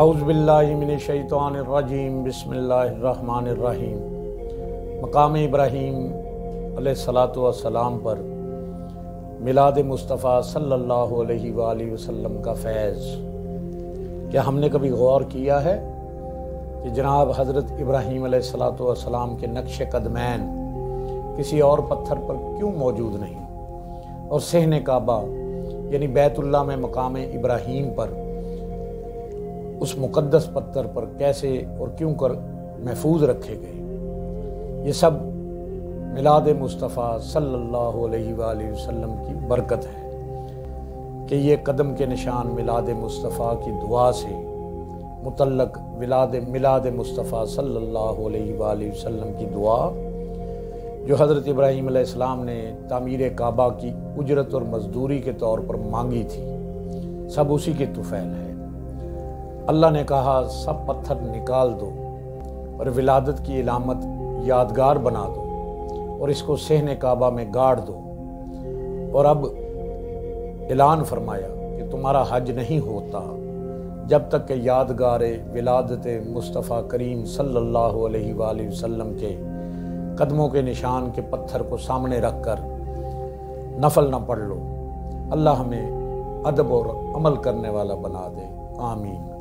اعوذ باللہ من الشیطان الرجیم بسم اللہ الرحمن الرحیم۔ مقام ابراہیم علیہ الصلاۃ والسلام پر میلاد مصطفیٰ صلی اللہ علیہ وآلہ وسلم کا فیض۔ کیا ہم نے کبھی غور کیا ہے کہ جناب حضرت ابراہیم علیہ الصلاۃ والسلام کے نقش قدمین کسی اور پتھر پر کیوں موجود نہیں، اور صحن کعبہ یعنی بیت اللہ میں مقام ابراہیم پر اس مقدس پتھر پر کیسے اور کیوں کر محفوظ رکھے گئے؟ یہ سب میلاد مصطفیٰ صلی اللہ علیہ وآلہ وسلم کی برکت ہے کہ یہ قدم کے نشان میلاد مصطفیٰ کی دعا سے متعلق میلاد مصطفیٰ صلی اللہ علیہ وآلہ وسلم کی دعا جو حضرت ابراہیم علیہ السلام نے تعمیر کعبہ کی اجرت اور مزدوری کے طور پر مانگی تھی، سب اسی کے طفیل ہے۔ اللہ نے کہا سب پتھر نکال دو اور ولادت کی علامت یادگار بنا دو اور اس کو صحن کعبہ میں گاڑ دو، اور اب اعلان فرمایا کہ تمہارا حج نہیں ہوتا جب تک کہ یادگار ولادت مصطفیٰ کریم صلی اللہ علیہ وآلہ وسلم کے قدموں کے نشان کے پتھر کو سامنے رکھ کر نفل نہ پڑھ لو۔ اللہ ہمیں ادب اور عمل کرنے والا بنا دے، آمین۔